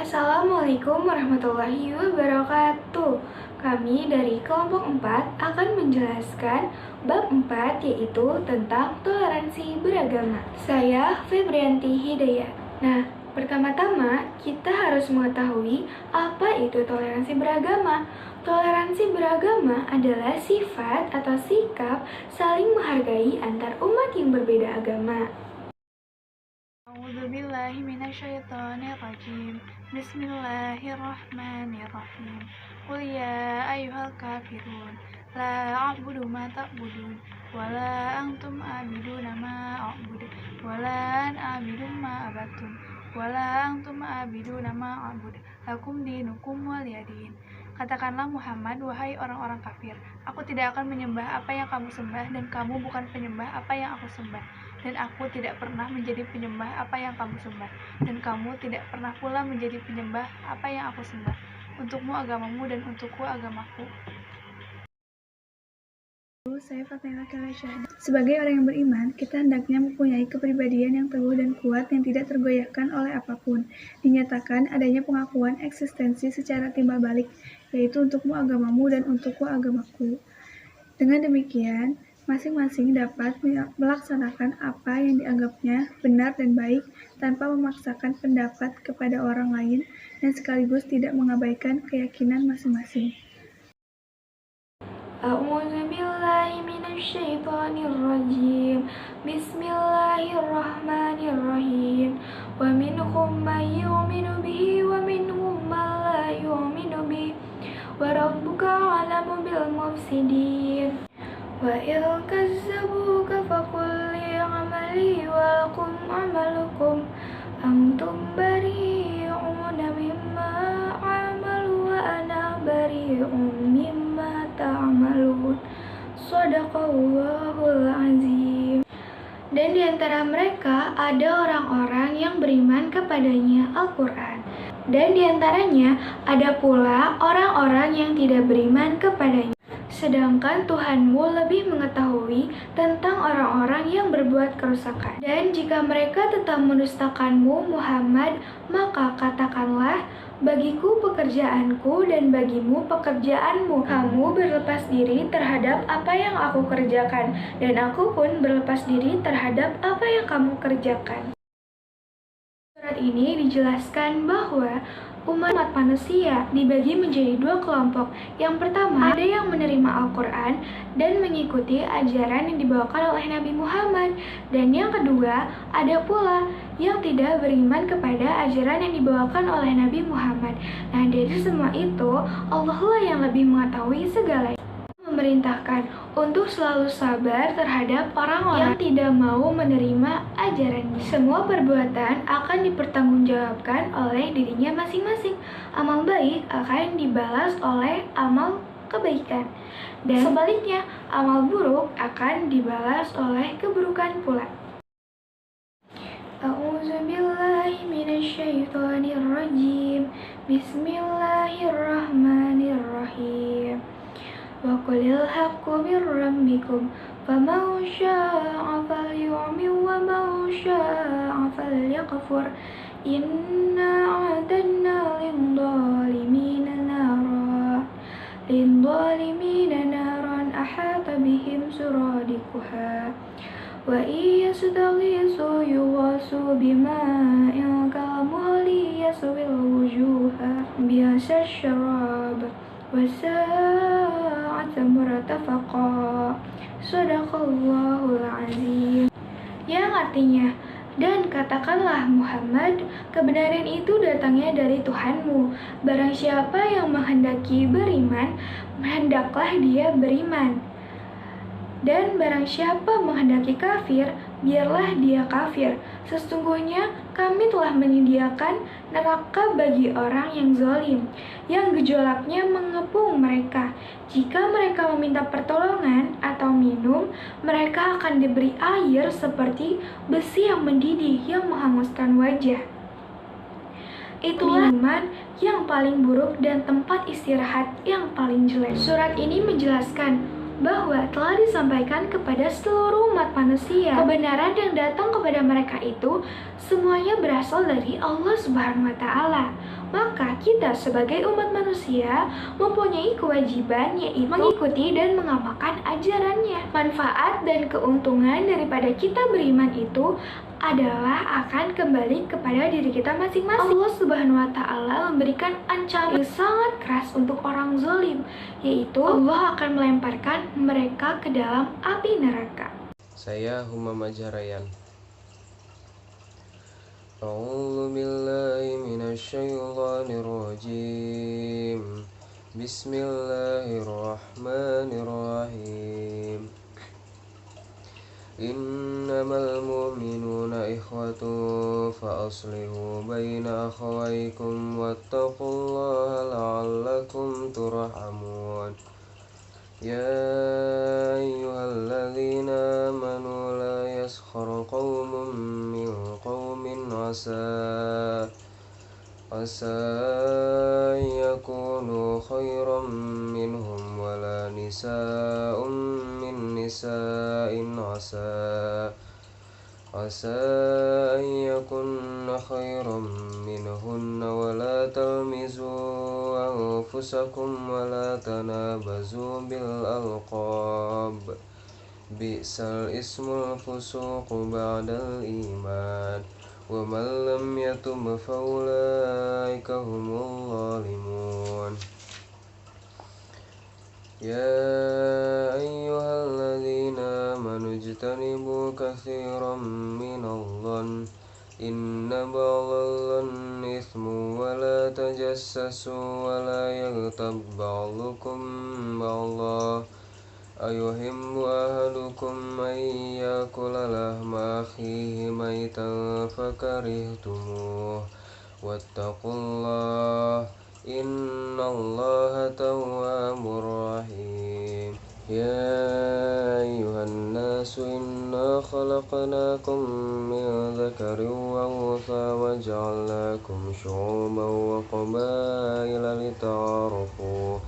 Assalamualaikum warahmatullahi wabarakatuh. Kami dari kelompok 4 akan menjelaskan bab 4 yaitu tentang toleransi beragama. Saya Febrianti Hidayat. Nah, pertama-tama kita harus mengetahui apa itu toleransi beragama. Toleransi beragama adalah sifat atau sikap saling menghargai antar umat yang berbeda agama. A'udzubillahi minasyaitonirrajim. Bismillahirrahmanirrahim. Qul ya ayyuhal kafirun la a'budu ma ta'budun wa la antum a'biduna ma a'budu wa la ana a'budu ma abattum wa la antum a'biduna ma a'budu lakum dinukum waliyadin. Katakanlah Muhammad, wahai orang-orang kafir, aku tidak akan menyembah apa yang kamu sembah dan kamu bukan penyembah apa yang aku sembah. Dan aku tidak pernah menjadi penyembah apa yang kamu sembah, dan kamu tidak pernah pula menjadi penyembah apa yang aku sembah. Untukmu agamamu dan untukku agamaku. Saya Fatmila Kalasyah. Sebagai orang yang beriman, kita hendaknya mempunyai kepribadian yang teguh dan kuat yang tidak tergoyahkan oleh apapun. Dinyatakan adanya pengakuan eksistensi secara timbal balik, yaitu untukmu agamamu dan untukku agamaku. Dengan demikian, masing-masing dapat melaksanakan apa yang dianggapnya benar dan baik tanpa memaksakan pendapat kepada orang lain dan sekaligus tidak mengabaikan keyakinan masing-masing. A'udzubillahi minasyaitonirrajim. Bismillahirrahmanirrahim. Wa minhum man yu'minu bihi wa minhum man la yu'minu bihi. Wa rabbuka a'lamu bil mufsidin. Wa il kazzabuka faqul li 'amali wa lakum 'amalukum antum bari'una mimma 'amalu wa ana bari'un mimma ta'malun. Shadaqallahul azim. Dan di antara mereka ada orang-orang yang beriman kepadanya Al-Quran. Dan di antaranya ada pula orang-orang yang tidak beriman kepadanya. Sedangkan Tuhanmu lebih mengetahui tentang orang-orang yang berbuat kerusakan. Dan jika mereka tetap mendustakanmu Muhammad, maka katakanlah, bagiku pekerjaanku dan bagimu pekerjaanmu. Kamu berlepas diri terhadap apa yang aku kerjakan, dan aku pun berlepas diri terhadap apa yang kamu kerjakan. Surat ini dijelaskan bahwa umat manusia dibagi menjadi dua kelompok. Yang pertama, ada yang menerima Al-Quran dan mengikuti ajaran yang dibawakan oleh Nabi Muhammad. Dan yang kedua, ada pula yang tidak beriman kepada ajaran yang dibawakan oleh Nabi Muhammad. Nah, dari semua itu, Allah lah yang lebih mengetahui segalanya. Memerintahkan untuk selalu sabar terhadap orang-orang yang tidak mau menerima ajarannya. Semua perbuatan akan dipertanggungjawabkan oleh dirinya masing-masing. Amal baik akan dibalas oleh amal kebaikan, dan sebaliknya amal buruk akan dibalas oleh keburukan pula. A'udzubillahi minasyaitonirrajim. Bismillahirrahmanirrahim. Wa qulil haqqu mir rabbikum faman syaa'a falyu'min wa man syaa'a falyakfur. Inna a'tadna lil-dhalimina naran ahata bihim suradiquha wa iyastaghisu yughasu bima'in kalmuhli yaswil wujuha bi'sa syarab wa sa'at murtafaqa. Shadaqallahul azim. Yang artinya, dan katakanlah Muhammad, kebenaran itu datangnya dari Tuhanmu. Barang siapa yang menghendaki beriman, hendaklah dia beriman. Dan barang siapa menghendaki kafir, biarlah dia kafir. Sesungguhnya kami telah menyediakan neraka bagi orang yang zalim, yang gejolaknya mengepung mereka. Jika mereka meminta pertolongan atau minum, mereka akan diberi air seperti besi yang mendidih yang menghanguskan wajah. Itulah minuman yang paling buruk dan tempat istirahat yang paling jelek. Surat ini menjelaskan bahwa telah disampaikan kepada seluruh umat manusia. Kebenaran yang datang kepada mereka itu semuanya berasal dari Allah Subhanahu wa Ta'ala. Maka kita sebagai umat manusia mempunyai kewajiban yaitu mengikuti dan mengamalkan ajarannya. Manfaat dan keuntungan daripada kita beriman itu adalah akan kembali kepada diri kita masing-masing. Allah Subhanahu wa Ta'ala memberikan ancaman yang sangat keras untuk orang zalim, yaitu Allah akan melemparkan mereka ke dalam api neraka. Saya Humam Ajarayan. A'udzu billahi minasyaitonir rajim. Bismillahirrahmanirrahim. Innamal mu'minuna ikhwatu fa aslihu baina akhawaykum wattaqullaha la'allakum turhamun. Ya ayyuhalladzina amanu la yaskhar qaumun min qaumin asa yakunu khairan minhum wala nisa'un min nisa'in asa yakunna khairan minhunna wala talmizu anfusakum wala tanabazu bil alqab bi'sal ismul fusuqu ba'dal iman wa man lam yatub fa ulaika humul zalimun. Ya ayyuhalladzina amanu ijtanibu katsiran minadh-dhanni inna ba'dadh-dhanni itsmun wa la tajassasu wa la yaghtab ba'dukum ba'dha ayuhibbu ahadukum an yakula lahma akhihi maytan fakarihtumuh wattaqullaha innallaha tawwabur rahim. Ya ayyuhan nasu inna khalaqnakum min dzakarin wa untha wa ja'alnakum syu'uban wa qabaila lita'arafu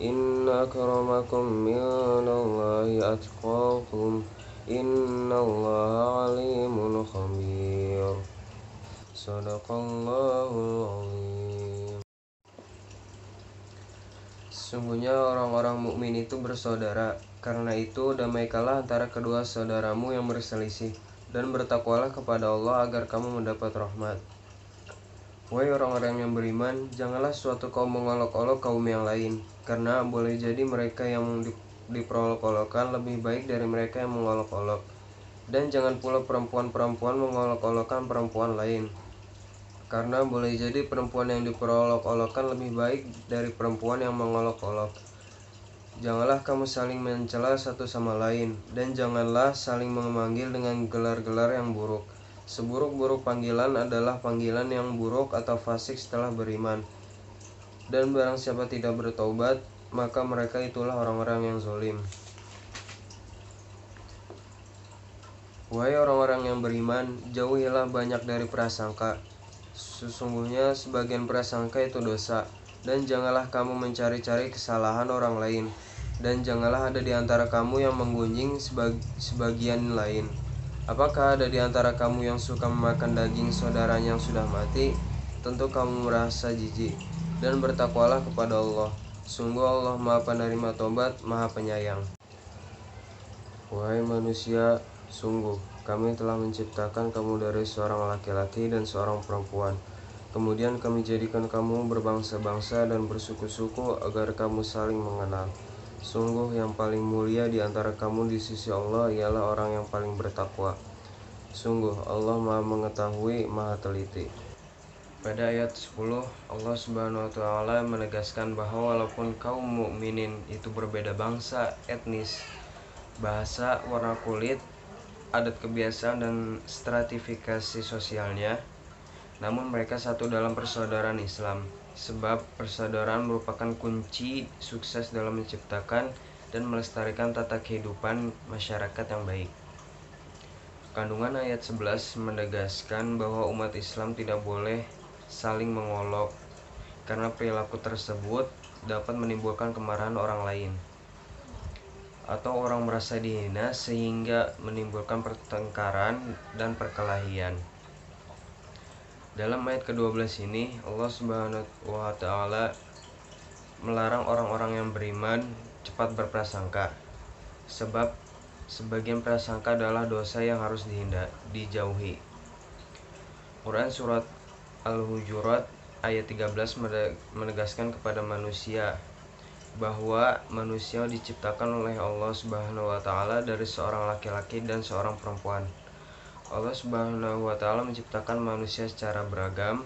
inna akramakum indallahi atqakum innallaha alimun khabir. Shadaqallahul azim. Sesungguhnya orang-orang mukmin itu bersaudara. Karena itu damaikanlah antara kedua saudaramu yang berselisih, dan bertakwalah kepada Allah agar kamu mendapat rahmat. Wahai orang-orang yang beriman, janganlah suatu kaum mengolok-olok kaum yang lain, karena boleh jadi mereka yang diperolok-olokkan lebih baik dari mereka yang mengolok-olok. Dan jangan pula perempuan-perempuan mengolok-olokkan perempuan lain, karena boleh jadi perempuan yang diperolok-olokkan lebih baik dari perempuan yang mengolok-olok. Janganlah kamu saling mencela satu sama lain, dan janganlah saling memanggil dengan gelar-gelar yang buruk. Seburuk-buruk panggilan adalah panggilan yang buruk atau fasik setelah beriman. Dan barang siapa tidak bertaubat, maka mereka itulah orang-orang yang zalim. Wahai orang-orang yang beriman, jauhilah banyak dari prasangka. Sesungguhnya sebagian prasangka itu dosa. Dan janganlah kamu mencari-cari kesalahan orang lain. Dan janganlah ada di antara kamu yang menggunjing sebagian lain. Apakah ada di antara kamu yang suka memakan daging saudaranya yang sudah mati? Tentu kamu merasa jijik. Dan bertakwalah kepada Allah. Sungguh Allah Maha Penerima Tobat, Maha Penyayang. Wahai manusia, sungguh kami telah menciptakan kamu dari seorang laki-laki dan seorang perempuan. Kemudian kami jadikan kamu berbangsa-bangsa dan bersuku-suku agar kamu saling mengenal. Sungguh yang paling mulia di antara kamu di sisi Allah ialah orang yang paling bertakwa. Sungguh Allah Maha Mengetahui, Maha Teliti. Pada ayat 10, Allah Subhanahu wa Ta'ala menegaskan bahwa walaupun kaum mukminin itu berbeda bangsa, etnis, bahasa, warna kulit, adat kebiasaan dan stratifikasi sosialnya, namun mereka satu dalam persaudaraan Islam. Sebab persaudaraan merupakan kunci sukses dalam menciptakan dan melestarikan tata kehidupan masyarakat yang baik. Kandungan ayat 11 menegaskan bahwa umat Islam tidak boleh saling mengolok, karena perilaku tersebut dapat menimbulkan kemarahan orang lain, atau orang merasa dihina sehingga menimbulkan pertengkaran dan perkelahian. Dalam ayat ke-12 ini, Allah Subhanahu wa Ta'ala melarang orang-orang yang beriman cepat berprasangka, sebab sebagian prasangka adalah dosa yang harus dijauhi. Quran Surat Al-Hujurat ayat 13 menegaskan kepada manusia bahwa manusia diciptakan oleh Allah Subhanahu wa Ta'ala dari seorang laki-laki dan seorang perempuan. Allah Subhanahu wa Ta'ala menciptakan manusia secara beragam,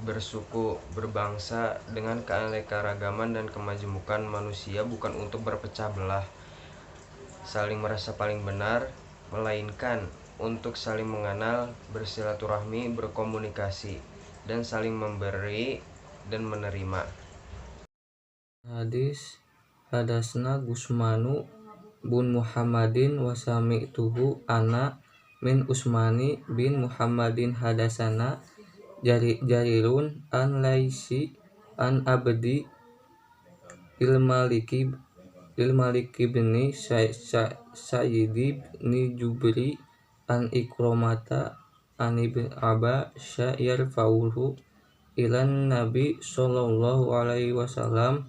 bersuku, berbangsa dengan keanekaragaman dan kemajemukan manusia bukan untuk berpecah belah, saling merasa paling benar, melainkan untuk saling mengenal, bersilaturahmi, berkomunikasi, dan saling memberi dan menerima. Hadis hadasna Gusmanu bun Muhammadin wa sami'tuhu ana min Usmani bin Muhammadin hadasana jarirun an laisi an abdi ilmaliki bni sayyidi bni jubri an ikromata an ibn aba sya'ir fauhu ilan nabi sallallahu alaihi wasallam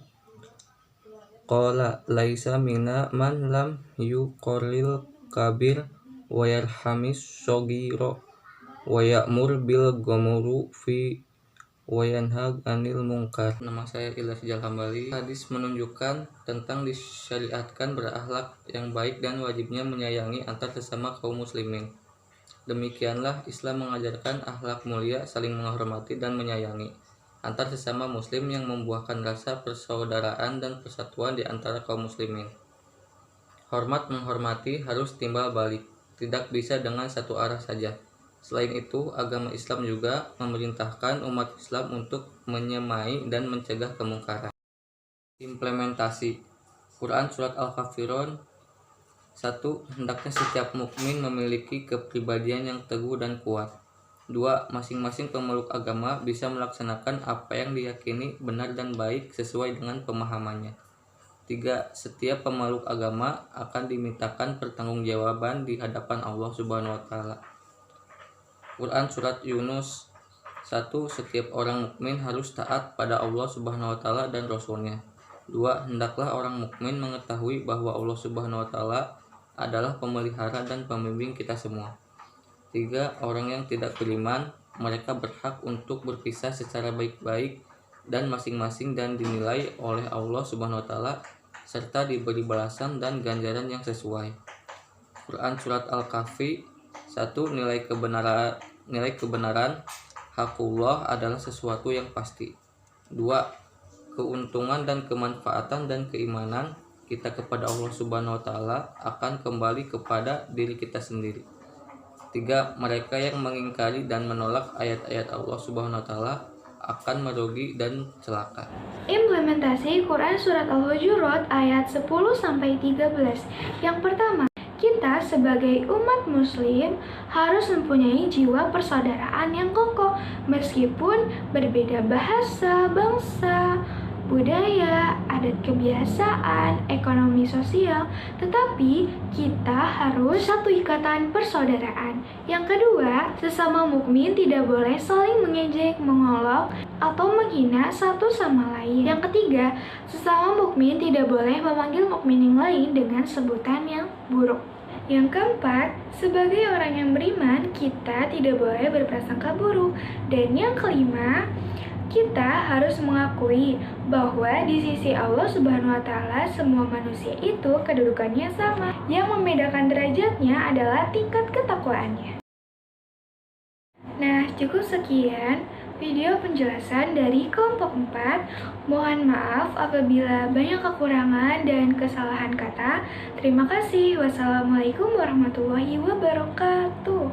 qala laisa minna man lam yuqarril kabir wa yarhamis shogira wa ya'mur bil ma'rufi wa yanha 'anil munkar. Nama saya Ilyas Jalhambali. Hadis menunjukkan tentang disyariatkan berakhlak yang baik dan wajibnya menyayangi antar sesama kaum muslimin. Demikianlah Islam mengajarkan akhlak mulia, saling menghormati dan menyayangi antar sesama muslim yang membuahkan rasa persaudaraan dan persatuan di antara kaum muslimin. Hormat menghormati harus timbal balik, tidak bisa dengan satu arah saja. Selain itu, agama Islam juga memerintahkan umat Islam untuk menyemai dan mencegah kemungkaran. Implementasi Quran Surat Al-Kafirun 1. Hendaknya setiap mukmin memiliki kepribadian yang teguh dan kuat. 2. Masing-masing pemeluk agama bisa melaksanakan apa yang diyakini benar dan baik sesuai dengan pemahamannya. 3. Setiap pemeluk agama akan dimintakan pertanggungjawaban di hadapan Allah Subhanahu wa Ta'ala. Quran Surat Yunus 1. Setiap orang mukmin harus taat pada Allah Subhanahu wa Ta'ala dan Rasul-Nya. 2. Hendaklah orang mukmin mengetahui bahwa Allah Subhanahu wa Ta'ala adalah pemelihara dan pembimbing kita semua. 3. Orang yang tidak beriman, mereka berhak untuk berpisah secara baik-baik dan masing-masing dan dinilai oleh Allah Subhanahu wa Ta'ala serta diberi balasan dan ganjaran yang sesuai. Quran Surat Al-Kahfi 1. Nilai kebenaran hakullah adalah sesuatu yang pasti. 2. Keuntungan dan kemanfaatan dan keimanan kita kepada Allah Subhanahu wa Ta'ala akan kembali kepada diri kita sendiri. 3. Mereka yang mengingkari dan menolak ayat-ayat Allah Subhanahu wa Ta'ala akan merugi dan celaka. Implementasi Quran Surat Al-Hujurat ayat 10-13. Yang pertama, kita sebagai umat muslim harus mempunyai jiwa persaudaraan yang kokoh meskipun berbeda bahasa, bangsa, budaya, adat kebiasaan, ekonomi sosial, tetapi kita harus satu ikatan persaudaraan. Yang kedua, sesama mukmin tidak boleh saling mengejek, mengolok, atau menghina satu sama lain. Yang ketiga, sesama mukmin tidak boleh memanggil mukmin yang lain dengan sebutan yang buruk. Yang keempat, sebagai orang yang beriman, kita tidak boleh berprasangka buruk. Dan yang kelima, kita harus mengakui bahwa di sisi Allah Subhanahu wa Ta'ala semua manusia itu kedudukannya sama. Yang membedakan derajatnya adalah tingkat ketakwaannya. Nah, cukup sekian video penjelasan dari kelompok 4. Mohon maaf apabila banyak kekurangan dan kesalahan kata. Terima kasih. Wassalamualaikum warahmatullahi wabarakatuh.